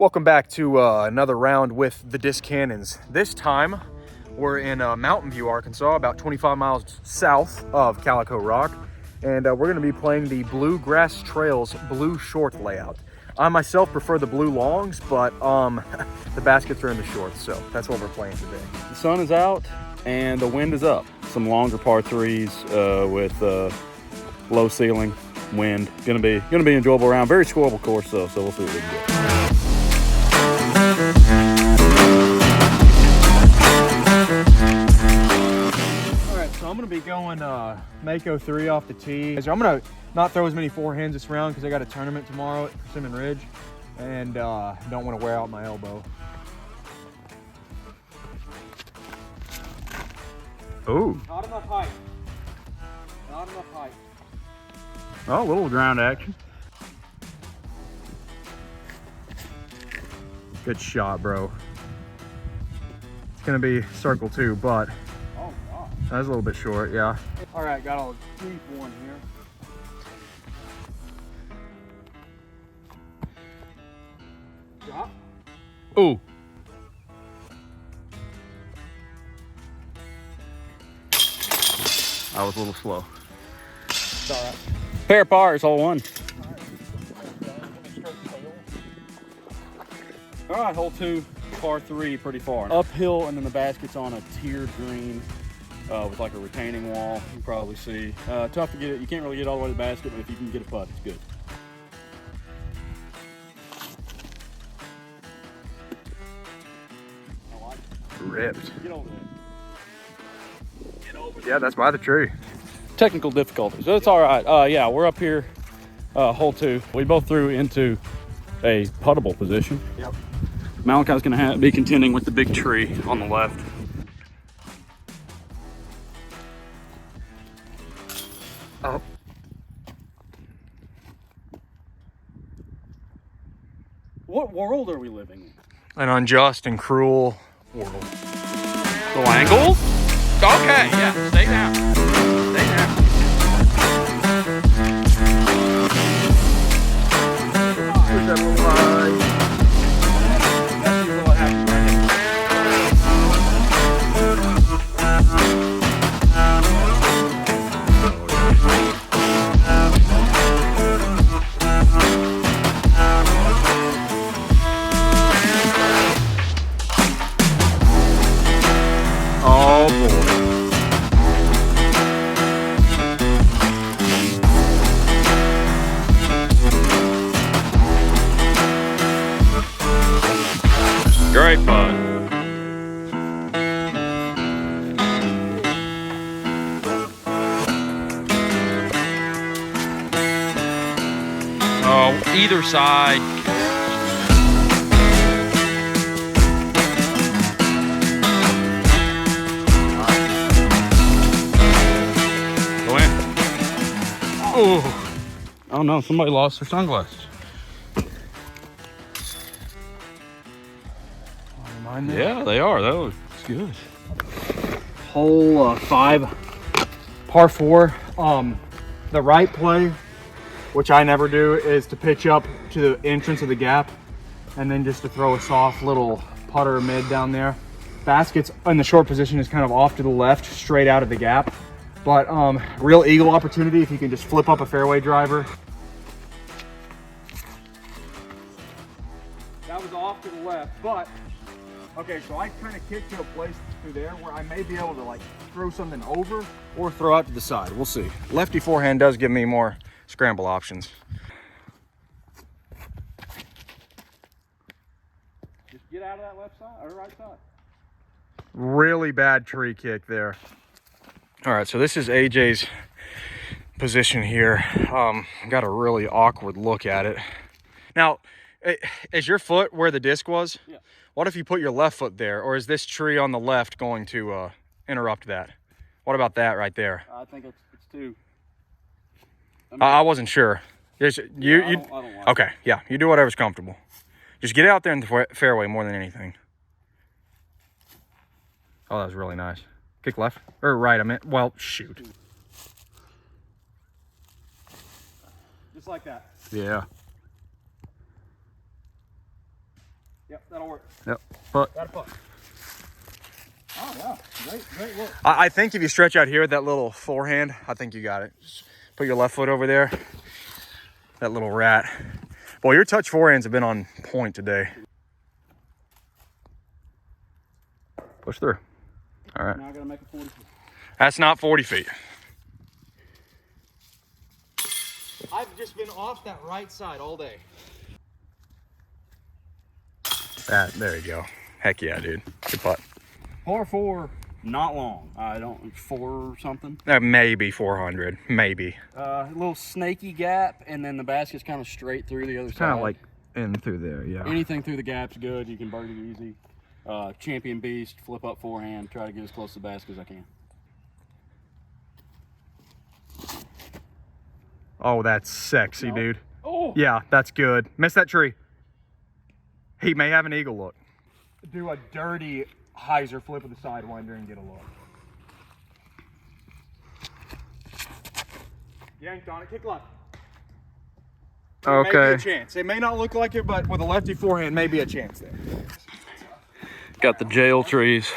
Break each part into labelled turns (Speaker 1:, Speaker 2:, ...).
Speaker 1: Welcome back to another round with the disc cannons. This time we're in Mountain View, Arkansas, about 25 miles south of Calico Rock, and we're going to be playing the Bluegrass Trails blue short layout. I myself prefer the blue longs, but the baskets are in the shorts, so that's what we're playing today.
Speaker 2: The sun is out and the wind is up. Some longer par threes with low ceiling, wind. Gonna be an enjoyable round. Very scoreable course though, so we'll see what we can do.
Speaker 1: All right, so I'm gonna be going Mako 3 off the tee. I'm gonna not throw as many forehands this round because I got a tournament tomorrow at Persimmon Ridge and don't want to wear out my elbow.
Speaker 2: Ooh.
Speaker 1: Not enough height. Not enough height.
Speaker 2: Oh, a little ground action.
Speaker 1: Good shot, bro. It's gonna be circle 2, but
Speaker 2: Oh, God.
Speaker 1: that's a little bit short, yeah.
Speaker 2: All right, got a deep one here.
Speaker 1: Drop.
Speaker 2: Ooh. I was a little slow.
Speaker 1: It's all right.
Speaker 2: Pair of pars, hole one. All right, hole 2, par 3, pretty far. Uphill, and then the basket's on a tiered green with like a retaining wall. You can probably see. Tough to get it. You can't really get all the way to the basket, but if you can get a putt, it's good. I like it.
Speaker 1: Ripped.
Speaker 2: Get over there. Get over there.
Speaker 1: Yeah, that's by the tree.
Speaker 2: Technical difficulties. It's all right. Yeah, we're up here, hole 2. We both threw into a puttable position.
Speaker 1: Yep.
Speaker 2: Malachi's gonna be contending with the big tree on the left.
Speaker 1: Oh.
Speaker 2: What world are we living in?
Speaker 1: An unjust and cruel world.
Speaker 2: Little angle? Okay, yeah, stay down. Stay down.
Speaker 1: Here's that little line.
Speaker 2: That's your little happy right
Speaker 1: Oh boy.
Speaker 2: Great putt.
Speaker 1: Oh, either side.
Speaker 2: Go in.
Speaker 1: Oh.
Speaker 2: Oh no, somebody lost their sunglasses. Yeah, they are. That was good.
Speaker 1: Hole 5, par 4. The right play, which I never do, is to pitch up to the entrance of the gap and then just to throw a soft little putter mid down there. Baskets in the short position is kind of off to the left, straight out of the gap. But real eagle opportunity if you can just flip up a fairway driver. That was off to the left, but okay, so I kind of kicked to a place through there where I may be able to like throw something over or throw out to the side. We'll see. Lefty forehand does give me more scramble options.
Speaker 2: Just get out of that left side or right side.
Speaker 1: Really bad tree kick there. All right, so this is AJ's position here. Got a really awkward look at it. Now, is your foot where the disc was?
Speaker 2: Yeah.
Speaker 1: What if you put your left foot there, or is this tree on the left going to interrupt that? What about that right there?
Speaker 2: I think it's too.
Speaker 1: I wasn't sure.
Speaker 2: I don't like
Speaker 1: okay, yeah, you do whatever's comfortable. Just get out there in the fairway more than anything. Oh, that was really nice. Kick left or right, I meant. Well, shoot.
Speaker 2: Just like that.
Speaker 1: Yeah.
Speaker 2: Yep, that'll work.
Speaker 1: Yep. But
Speaker 2: Got a putt. Oh yeah, great look.
Speaker 1: I think if you stretch out here with that little forehand, I think you got it. Just put your left foot over there. That little rat. Boy, your touch forehands have been on point today. Push through. All right.
Speaker 2: Now I gotta make a 40 feet.
Speaker 1: That's not 40 feet. I've just been off that right side all day. There you go. Heck yeah, dude. Good putt.
Speaker 2: Par 4, not long. I don't, 4 or something.
Speaker 1: Maybe 400, maybe.
Speaker 2: A little snaky gap, and then the basket's kind of straight through the other side.
Speaker 1: Kind of like in through there, yeah.
Speaker 2: Anything through the gap's good. You can birdie easy. Champion beast, flip up forehand, try to get as close to the basket as I can.
Speaker 1: Oh, that's sexy,
Speaker 2: No.
Speaker 1: dude.
Speaker 2: Oh!
Speaker 1: Yeah, that's good. Miss that tree. He may have an eagle look. Do a dirty hyzer flip with the sidewinder and get a look. Yanked on it, kick left. Okay. Maybe a chance. It may not look like it, but with a lefty forehand, maybe a chance there.
Speaker 2: Got the jail trees.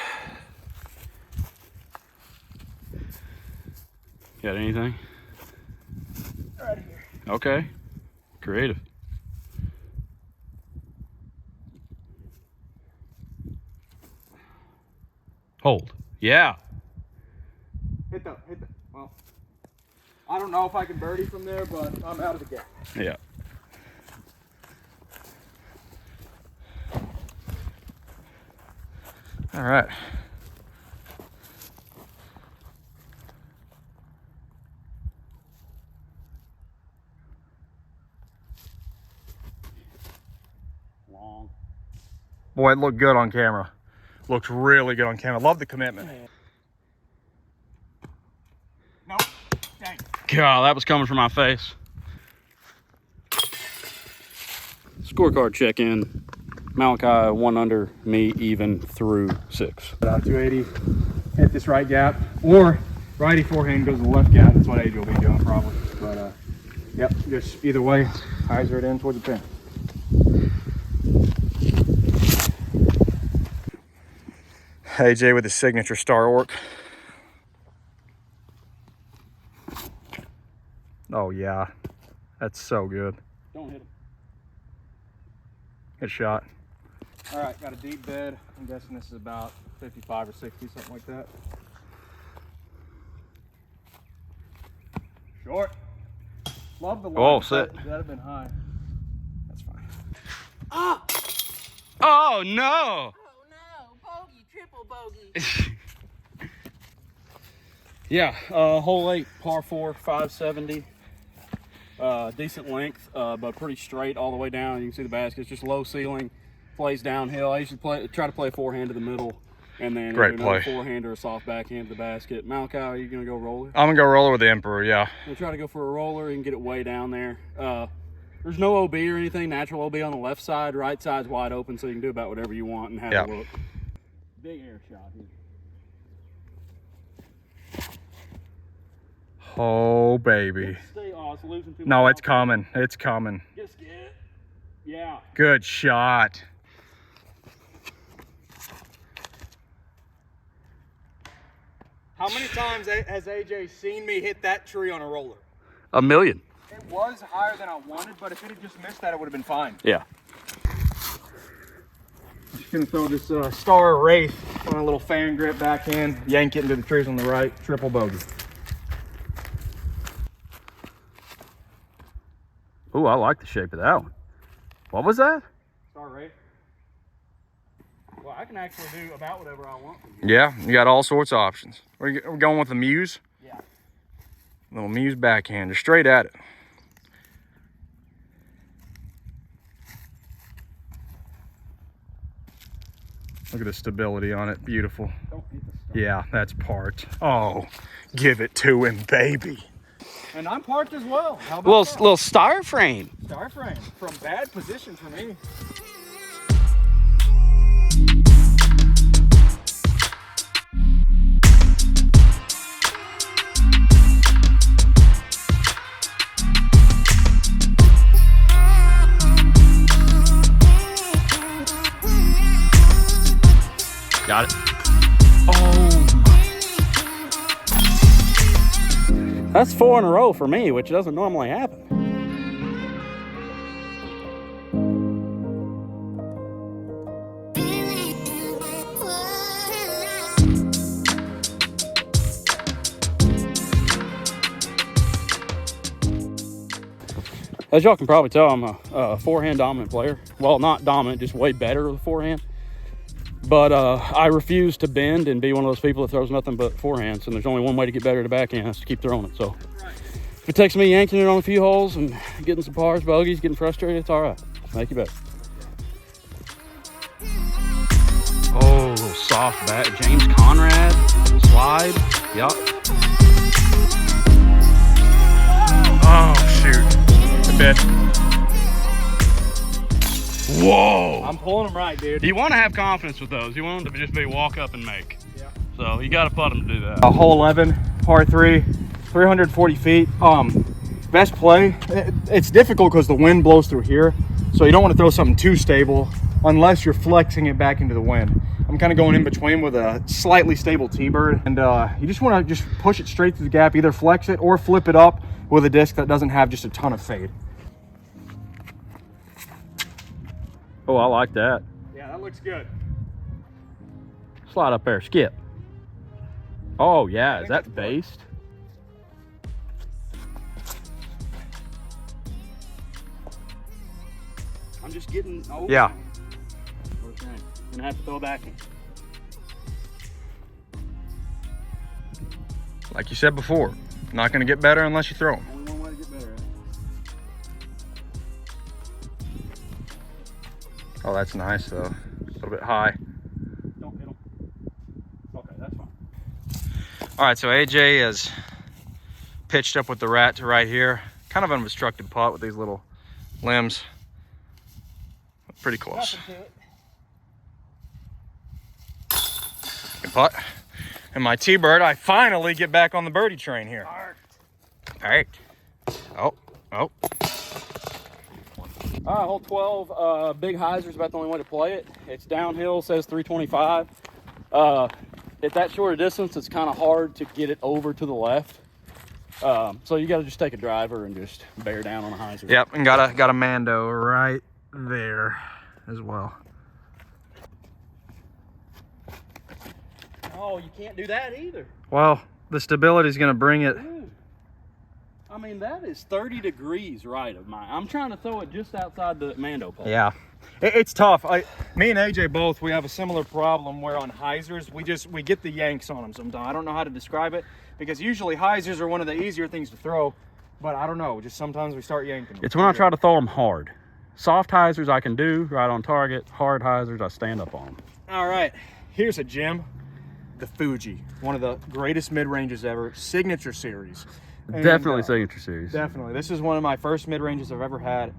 Speaker 2: Got anything?
Speaker 1: Right here.
Speaker 2: Okay. Creative. Hold. Yeah.
Speaker 1: Hit the, well, I don't know if I can birdie from there, but I'm out of the gap.
Speaker 2: Yeah.
Speaker 1: All right.
Speaker 2: Long.
Speaker 1: Boy, it looked good on camera. Looks really good on camera. Love the commitment. Nope. Dang.
Speaker 2: God, that was coming from my face. Scorecard check-in. Malachi 1 under, me even through 6.
Speaker 1: 280. Hit this right gap, or righty forehand goes to the left gap. That's what AJ will be doing probably. But yep, just either way, hyzer it in towards the pin. AJ with his signature star orc. Oh yeah, that's so good.
Speaker 2: Don't hit him.
Speaker 1: Good shot.
Speaker 2: All right, got a deep bed. I'm guessing this is about 55 or 60, something like that.
Speaker 1: Short. Love the line.
Speaker 2: Oh, sit.
Speaker 1: That'd have been high. That's fine.
Speaker 2: Ah! Oh, no!
Speaker 3: Oh no, bogey, triple bogey.
Speaker 2: Yeah, hole 8, par 4, 570. Decent length, but pretty straight all the way down. You can see the basket. It's just low ceiling, plays downhill. I usually try to play a forehand to the middle, and then
Speaker 1: Great
Speaker 2: either
Speaker 1: play.
Speaker 2: another forehand or a soft backhand to the basket. Malachi, are you gonna go roller?
Speaker 1: I'm gonna go roller with the Emperor, yeah.
Speaker 2: We'll try to go for a roller. You can get it way down there. There's no OB or anything. Natural OB on the left side. Right side's wide open, so you can do about whatever you want and have
Speaker 1: Yeah.
Speaker 2: a look. Big air shot here.
Speaker 1: Oh baby.
Speaker 2: Stay, oh, it's losing too
Speaker 1: No,
Speaker 2: much
Speaker 1: it's coming. It's coming.
Speaker 2: Just get. Yeah.
Speaker 1: Good shot. How many times has AJ seen me hit that tree on a roller?
Speaker 2: A million.
Speaker 1: It was higher than I wanted, but if it had just missed that, it would have been fine.
Speaker 2: Yeah.
Speaker 1: Just gonna throw this Star Wraith on a little fan grip backhand, yank it into the trees on the right, triple bogey.
Speaker 2: Ooh, I like the shape of that one. What was that?
Speaker 1: Star Wraith.
Speaker 2: Well, I can actually do about whatever I want.
Speaker 1: Yeah, you got all sorts of options. We're going with the Muse.
Speaker 2: Yeah.
Speaker 1: Little Muse backhand, just straight at it. Look at the stability on it, beautiful.
Speaker 2: Don't hit the stuff.
Speaker 1: Yeah, that's parked. Oh, give it to him, baby. And I'm parked as well. How about that?
Speaker 2: Little star frame.
Speaker 1: Star frame from bad position for me.
Speaker 2: Got it. Oh. That's 4 in a row for me, which doesn't normally happen. As y'all can probably tell, I'm a forehand dominant player. Well, not dominant, just way better with a forehand. But I refuse to bend and be one of those people that throws nothing but forehands. And there's only one way to get better at a backhand, that's to keep throwing it. So if it takes me yanking it on a few holes and getting some pars, bogeys, getting frustrated, it's all right. Make you better. Oh, little soft bat. James Conrad. Slide. Yup.
Speaker 1: Oh, shoot. A bit.
Speaker 2: Whoa.
Speaker 1: I'm pulling them right, dude.
Speaker 2: You want to have confidence with those. You want them to just be walk up and make.
Speaker 1: Yeah.
Speaker 2: So you got to put them to do that.
Speaker 1: Hole 11, par 3, 340 feet. Best play. It's difficult because the wind blows through here, so you don't want to throw something too stable unless you're flexing it back into the wind. I'm kind of going in between with a slightly stable T-bird, and you just want to just push it straight through the gap, either flex it or flip it up with a disc that doesn't have just a ton of fade.
Speaker 2: Oh, I like that.
Speaker 1: Yeah, that looks good.
Speaker 2: Slide up there, skip. Oh yeah, is that based? I'm just getting old.
Speaker 1: Yeah.
Speaker 2: Okay. Gonna have to throw back in.
Speaker 1: Like you said before, not going to get better unless you throw them.
Speaker 2: Only one way to get better at it.
Speaker 1: Oh, that's nice though. A little bit high.
Speaker 2: Don't hit 'em. Okay, that's fine.
Speaker 1: All right, so AJ has pitched up with the rat to right here. Kind of an obstructed putt with these little limbs. Pretty close. Good putt. And my T-bird, I finally get back on the birdie train here. All right. Oh.
Speaker 2: All right, hole 12, big hyzer is about the only way to play it. It's downhill, says 325. At that short a distance, it's kind of hard to get it over to the left. So you got to just take a driver and just bear down on a hyzer.
Speaker 1: Yep, and got a Mando right there as well.
Speaker 2: Oh, you can't do that either.
Speaker 1: Well, the stability is going to bring it.
Speaker 2: Dude, I mean, that is 30 degrees right of mine. I'm trying to throw it just outside the Mando pole.
Speaker 1: Yeah, it's tough. Me and AJ both, we have a similar problem where on hyzers, we get the yanks on them sometimes. I don't know how to describe it because usually hyzers are one of the easier things to throw, but I don't know, just sometimes we start yanking them.
Speaker 2: It's when I try to throw them hard. Soft hyzers I can do right on target. Hard hyzers I stand up on them.
Speaker 1: All right, here's a gem. The Fuji, one of the greatest mid-ranges ever, signature series. And,
Speaker 2: Definitely signature series.
Speaker 1: Definitely. This is one of my first mid-ranges I've ever had.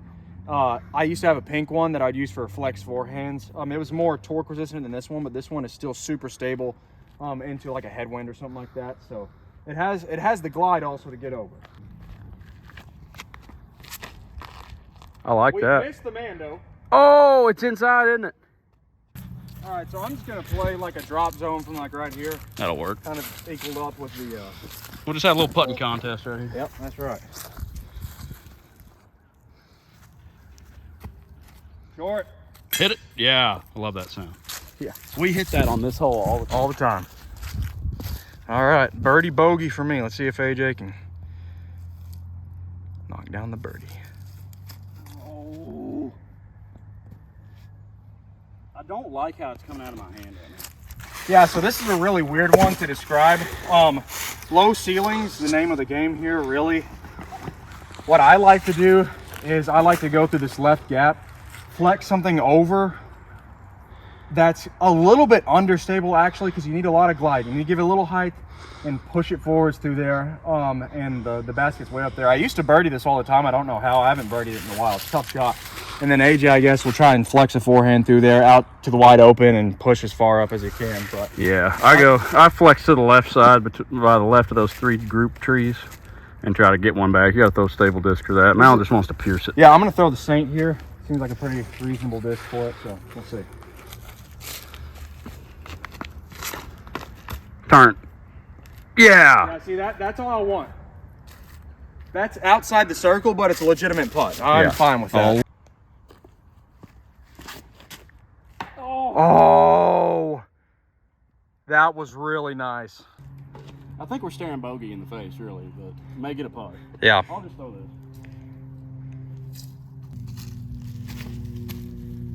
Speaker 1: I used to have a pink one that I'd use for flex forehands. It was more torque resistant than this one, but this one is still super stable into like a headwind or something like that. So it has the glide also to get over.
Speaker 2: I like that.
Speaker 1: We missed the Mando.
Speaker 2: Oh, it's inside, isn't it?
Speaker 1: All right, so I'm just gonna play like a drop zone from like right here.
Speaker 2: That'll work.
Speaker 1: Kind of equaled up with the.
Speaker 2: We'll just have a little putting contest right here.
Speaker 1: Yep, that's right. Short.
Speaker 2: Hit it. Yeah, I love that sound.
Speaker 1: Yeah.
Speaker 2: We hit that on this hole all the time.
Speaker 1: All the time. All right, birdie bogey for me. Let's see if AJ can knock down the birdie.
Speaker 2: Oh. I don't like how it's coming out of my hand right now.
Speaker 1: Yeah, so this is a really weird one to describe. Low ceilings, the name of the game here, really. What I like to do is I like to go through this left gap, flex something over that's a little bit understable actually, because you need a lot of glide. You need to give it a little height and push it forwards through there. And the basket's way up there. I used to birdie this all the time. I don't know how. I haven't birdied it in a while. It's a tough shot. And then AJ, I guess, will try and flex a forehand through there out to the wide open and push as far up as he can. But
Speaker 2: yeah, I flex to the left side, by the left of those 3 group trees, and try to get one back. You got to throw a stable disc for that. Mal just wants to pierce it.
Speaker 1: yeah, I'm going to throw the Saint here. Seems like a pretty reasonable disc for it, so we'll see.
Speaker 2: Turn. Yeah.
Speaker 1: Yeah, see, that's all I want. That's outside the circle, but it's a legitimate putt. I'm fine with that. Oh, that was really nice.
Speaker 2: I think we're staring bogey in the face, really, but may get a putt.
Speaker 1: Yeah.
Speaker 2: I'll just throw this.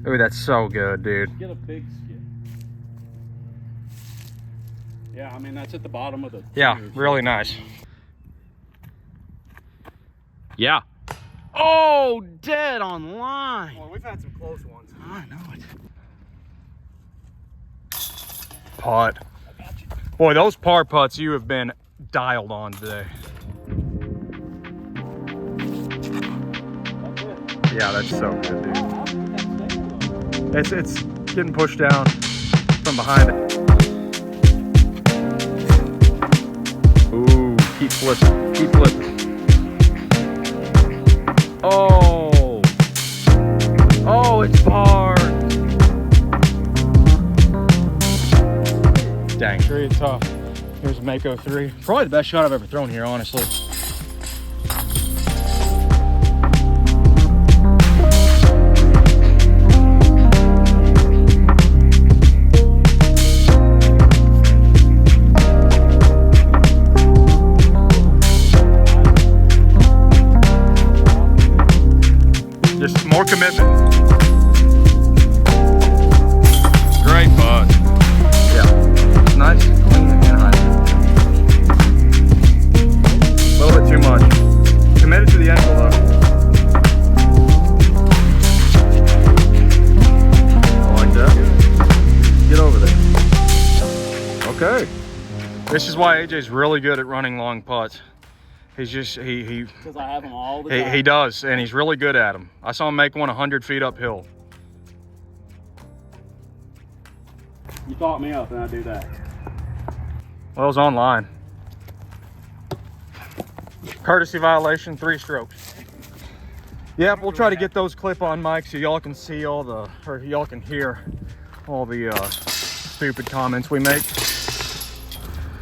Speaker 1: Ooh, that's so good, dude.
Speaker 2: Get a big skip. Yeah, I mean, that's at the bottom of the...
Speaker 1: Yeah, really nice.
Speaker 2: Yeah. Oh, dead on line.
Speaker 1: Well, we've had some close ones.
Speaker 2: I know it.
Speaker 1: Putt. Boy, those par putts you have been dialed on today. Yeah, that's so good, dude. It's getting pushed down from behind it. Ooh, keep flipping, keep flipping. Oh, oh, it's par. Dang, tree is tough. Here's a Mako 3. Probably the best shot I've ever thrown here, honestly. Just more commitment. Great putt. Yeah. Nice, clean, and high. A little bit too much. Committed to the ankle though. I like that. Get over there. Okay. This is why AJ's really good at running long putts. He's just,
Speaker 2: Because I have them all the time.
Speaker 1: he does, and he's really good at them. I saw him make one 100 feet uphill.
Speaker 2: You thought me up and I do that.
Speaker 1: Well, it was online. Courtesy violation, 3 strokes. Yep, we'll try to get those clip-on mics so y'all can see all the, or y'all can hear all the stupid comments we make.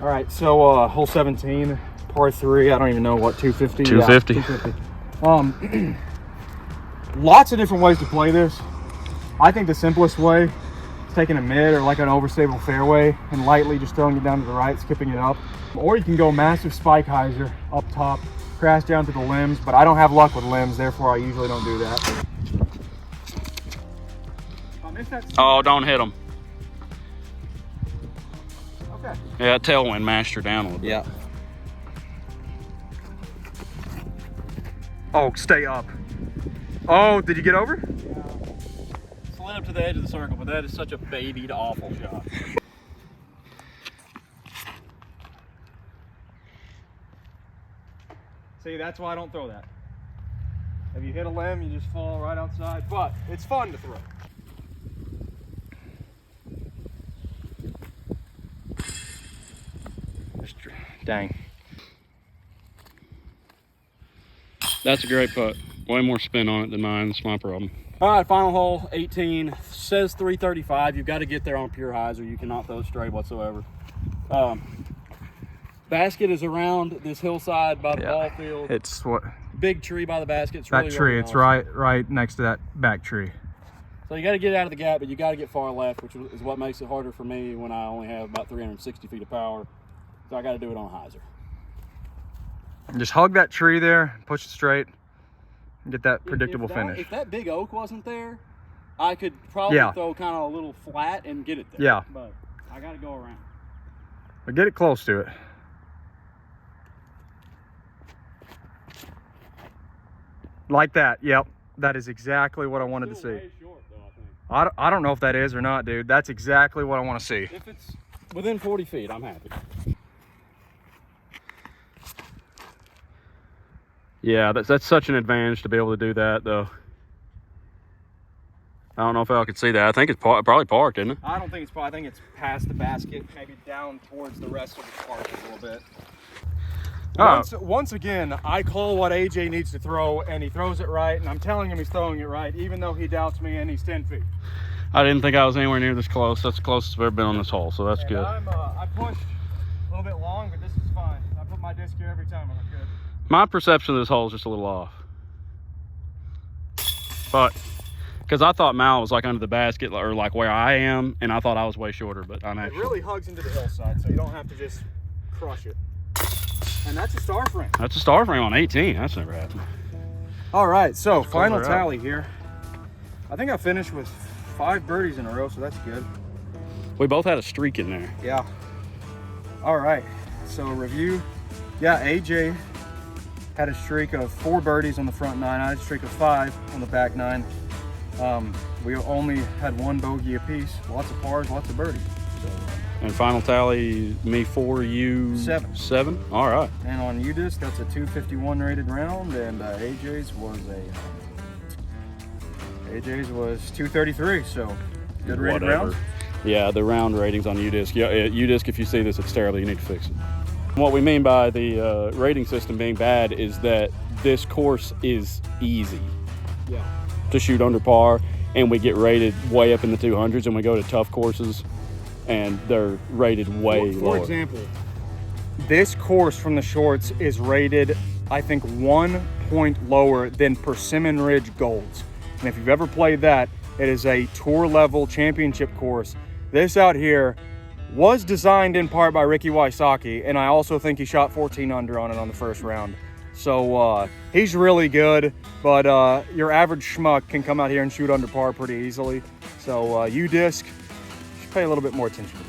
Speaker 1: All right, so hole 17, par 3. I don't even know what, 250?
Speaker 2: 250.
Speaker 1: Yeah, 250. Lots of different ways to play this. I think the simplest way is taking a mid or like an overstable fairway and lightly just throwing it down to the right, skipping it up. Or you can go massive spike hyzer up top, crash down to the limbs, but I don't have luck with limbs, therefore I usually don't do that.
Speaker 2: Oh, don't hit them.
Speaker 1: Okay.
Speaker 2: Yeah, tailwind mashed her down a little bit.
Speaker 1: Yeah. Oh, stay up. Oh, did you get over?
Speaker 2: Slid up to the edge of the circle, but that is such a babied, awful shot.
Speaker 1: See, that's why I don't throw that. If you hit a limb, you just fall right outside, but it's fun to throw. Dang.
Speaker 2: That's a great putt. Way more spin on it than mine. That's my problem. All right, final hole, 18. Says 335. You've got to get there on pure hyzer. You cannot throw straight whatsoever. Basket is around this hillside by the ball field.
Speaker 1: It's what?
Speaker 2: Big tree by the basket. It's
Speaker 1: That
Speaker 2: really,
Speaker 1: tree,
Speaker 2: really
Speaker 1: it's
Speaker 2: awesome.
Speaker 1: right next to that back tree.
Speaker 2: So you got to get out of the gap, but you got to get far left, which is what makes it harder for me when I only have about 360 feet of power. So I got to do it on hyzer.
Speaker 1: And just hug that tree there, push it straight, and get that predictable finish.
Speaker 2: If that big oak wasn't there, I could probably throw kind of a little flat and get it there.
Speaker 1: Yeah.
Speaker 2: But I got to go around.
Speaker 1: But get it close to it. Like that, yep. That is exactly what I wanted to see.
Speaker 2: Way short, though, I think.
Speaker 1: I don't know if that is or not, dude. That's exactly what I want to see.
Speaker 2: If it's within 40 feet, I'm happy. Yeah, that's such an advantage to be able to do that, though. I don't know if I could see that. I think it's probably parked, isn't it?
Speaker 1: I don't think it's probably. I think it's past the basket, maybe down towards the rest of the park a little bit. Once again, I call what AJ needs to throw, and he throws it right, and I'm telling him he's throwing it right, even though he doubts me and he's 10 feet.
Speaker 2: I didn't think I was anywhere near this close. That's the closest I've ever been on this hole, so that's good.
Speaker 1: I pushed A little bit long, but this is fine. I put my disc here every time I'm good.
Speaker 2: My perception of this hole is just a little off. But, because I thought Mal was like under the basket or like where I am, and I thought I was way shorter, but I'm
Speaker 1: It
Speaker 2: actually.
Speaker 1: really hugs into the hillside, so you don't have to just crush it. And that's a star frame.
Speaker 2: That's a star frame on 18. That's never happened.
Speaker 1: All right, so
Speaker 2: Let's
Speaker 1: final
Speaker 2: close her out.
Speaker 1: tally here. I think I finished with 5 birdies in a row, so that's good.
Speaker 2: We both had a streak in there.
Speaker 1: Yeah. All right, so review. Yeah, AJ had a streak of 4 birdies on the front 9. I had a streak of 5 on the back 9. We only had 1 bogey apiece. Lots of pars, lots of birdies.
Speaker 2: And final tally, me 4, you
Speaker 1: 7.
Speaker 2: 7. All right.
Speaker 1: And on UDisc, that's a 251 rated round, and AJ's was AJ's was 233. So good rated
Speaker 2: Whatever.
Speaker 1: rounds.
Speaker 2: Yeah, the round ratings on UDisc. Yeah, UDisc, if you see this, it's terrible. You need to fix it. What we mean by the rating system being bad is that this course is easy
Speaker 1: Yeah.
Speaker 2: to shoot under par, and we get rated way up in the 200s, and we go to tough courses, and they're rated way
Speaker 1: For
Speaker 2: lower.
Speaker 1: example, this course from the shorts is rated, I think, 1 point lower than Persimmon Ridge Golds. And if you've ever played that, it is a tour level championship course. This out here was designed in part by Ricky Wysocki, and I also think he shot 14 under on it on the first round. So he's really good, but your average schmuck can come out here and shoot under par pretty easily. So UDisc, should pay a little bit more attention.